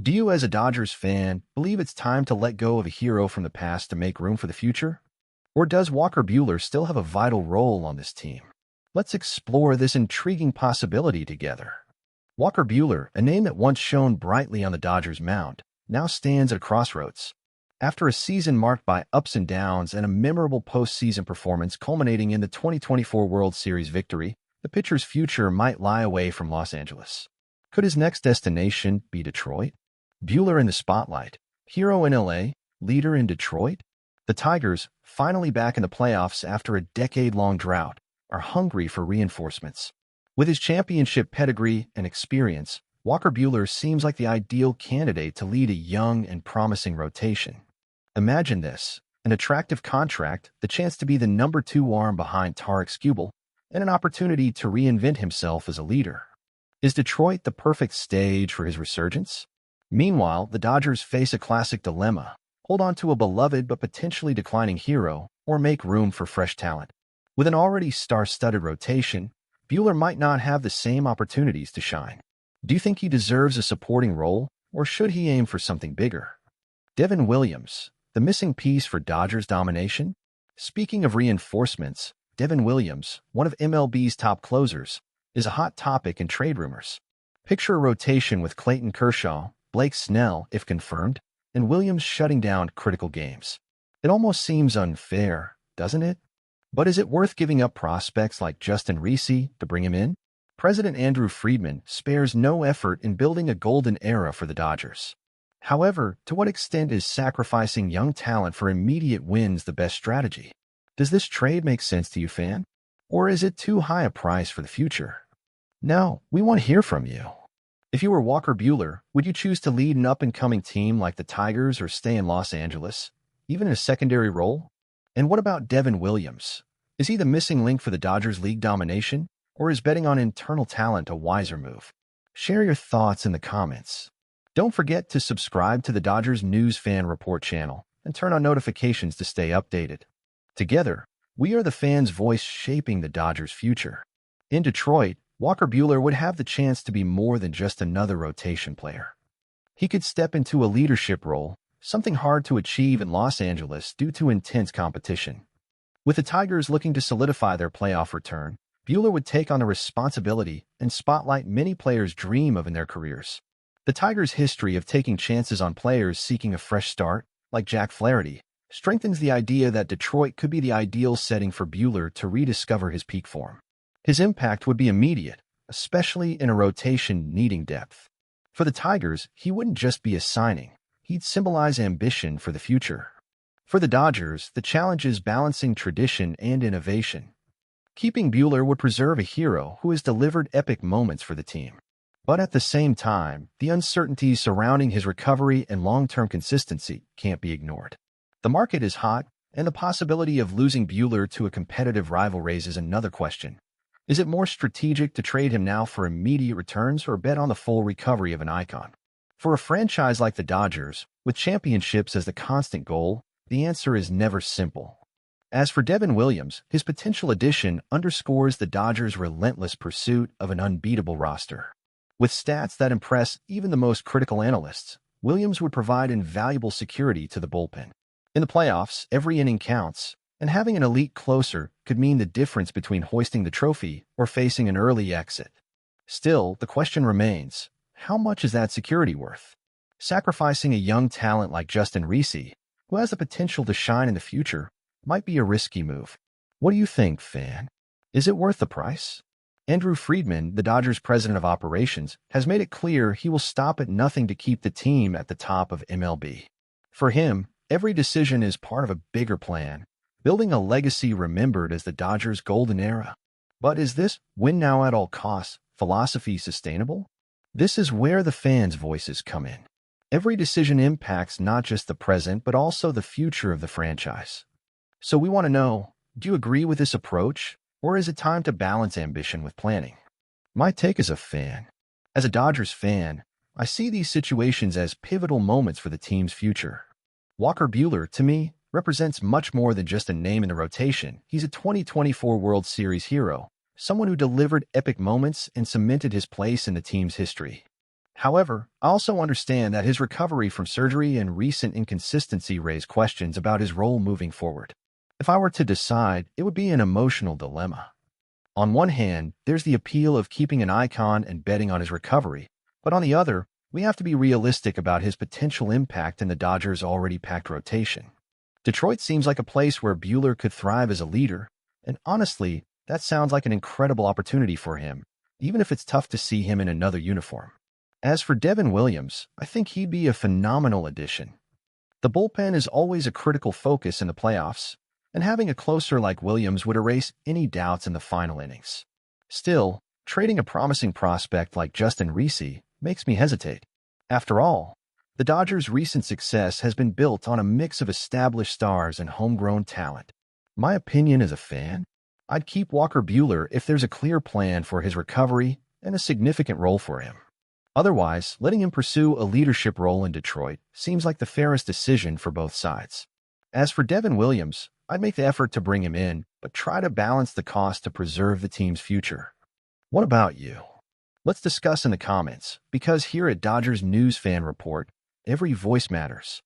Do you, as a Dodgers fan, believe it's time to let go of a hero from the past to make room for the future? Or does Walker Buehler still have a vital role on this team? Let's explore this intriguing possibility together. Walker Buehler, a name that once shone brightly on the Dodgers mound, now stands at a crossroads. After a season marked by ups and downs and a memorable postseason performance culminating in the 2024 World Series victory, the pitcher's future might lie away from Los Angeles. Could his next destination be Detroit? Buehler in the spotlight, hero in LA, leader in Detroit? The Tigers, finally back in the playoffs after a decade-long drought, are hungry for reinforcements. With his championship pedigree and experience, Walker Buehler seems like the ideal candidate to lead a young and promising rotation. Imagine this: an attractive contract, the chance to be the number 2 arm behind Tarek Skubal, and an opportunity to reinvent himself as a leader. Is Detroit the perfect stage for his resurgence? Meanwhile, the Dodgers face a classic dilemma: hold on to a beloved but potentially declining hero, or make room for fresh talent. With an already star-studded rotation, Buehler might not have the same opportunities to shine. Do you think he deserves a supporting role, or should he aim for something bigger? Devin Williams, the missing piece for Dodgers domination? Speaking of reinforcements, Devin Williams, one of MLB's top closers, is a hot topic in trade rumors. Picture a rotation with Clayton Kershaw, Blake Snell, if confirmed, and Williams shutting down critical games. It almost seems unfair, doesn't it? But is it worth giving up prospects like Justin Ricci to bring him in? President Andrew Friedman spares no effort in building a golden era for the Dodgers. However, to what extent is sacrificing young talent for immediate wins the best strategy? Does this trade make sense to you, fan? Or is it too high a price for the future? No, we want to hear from you. If you were Walker Buehler, would you choose to lead an up-and-coming team like the Tigers or stay in Los Angeles, even in a secondary role? And what about Devin Williams? Is he the missing link for the Dodgers' league domination, or is betting on internal talent a wiser move? Share your thoughts in the comments. Don't forget to subscribe to the Dodgers News Fan Report channel and turn on notifications to stay updated. Together, we are the fans' voice shaping the Dodgers' future. In Detroit, Walker Buehler would have the chance to be more than just another rotation player. He could step into a leadership role, something hard to achieve in Los Angeles due to intense competition. With the Tigers looking to solidify their playoff return, Buehler would take on a responsibility and spotlight many players dream of in their careers. The Tigers' history of taking chances on players seeking a fresh start, like Jack Flaherty, strengthens the idea that Detroit could be the ideal setting for Buehler to rediscover his peak form. His impact would be immediate, especially in a rotation needing depth. For the Tigers, he wouldn't just be a signing. He'd symbolize ambition for the future. For the Dodgers, the challenge is balancing tradition and innovation. Keeping Buehler would preserve a hero who has delivered epic moments for the team. But at the same time, the uncertainties surrounding his recovery and long-term consistency can't be ignored. The market is hot, and the possibility of losing Buehler to a competitive rival raises another question. Is it more strategic to trade him now for immediate returns or bet on the full recovery of an icon? For a franchise like the Dodgers, with championships as the constant goal, the answer is never simple. As for Devin Williams, his potential addition underscores the Dodgers' relentless pursuit of an unbeatable roster. With stats that impress even the most critical analysts, Williams would provide invaluable security to the bullpen. In the playoffs, every inning counts, and having an elite closer could mean the difference between hoisting the trophy or facing an early exit. Still, the question remains, how much is that security worth? Sacrificing a young talent like Justin Ricci, who has the potential to shine in the future, might be a risky move. What do you think, fan? Is it worth the price? Andrew Friedman, the Dodgers' president of operations, has made it clear he will stop at nothing to keep the team at the top of MLB. For him, every decision is part of a bigger plan, building a legacy remembered as the Dodgers' golden era. But is this win now at all costs philosophy sustainable? This is where the fans' voices come in. Every decision impacts not just the present, but also the future of the franchise. So we want to know, do you agree with this approach, or is it time to balance ambition with planning? My take as a fan. As a Dodgers fan, I see these situations as pivotal moments for the team's future. Walker Buehler, to me, represents much more than just a name in the rotation. He's a 2024 World Series hero, someone who delivered epic moments and cemented his place in the team's history. However, I also understand that his recovery from surgery and recent inconsistency raise questions about his role moving forward. If I were to decide, it would be an emotional dilemma. On one hand, there's the appeal of keeping an icon and betting on his recovery, but on the other, we have to be realistic about his potential impact in the Dodgers' already packed rotation. Detroit seems like a place where Buehler could thrive as a leader, and honestly, that sounds like an incredible opportunity for him, even if it's tough to see him in another uniform. As for Devin Williams, I think he'd be a phenomenal addition. The bullpen is always a critical focus in the playoffs, and having a closer like Williams would erase any doubts in the final innings. Still, trading a promising prospect like Justin Ricci makes me hesitate. After all, the Dodgers' recent success has been built on a mix of established stars and homegrown talent. My opinion as a fan, I'd keep Walker Buehler if there's a clear plan for his recovery and a significant role for him. Otherwise, letting him pursue a leadership role in Detroit seems like the fairest decision for both sides. As for Devin Williams, I'd make the effort to bring him in, but try to balance the cost to preserve the team's future. What about you? Let's discuss in the comments, because here at Dodgers News Fan Report, every voice matters.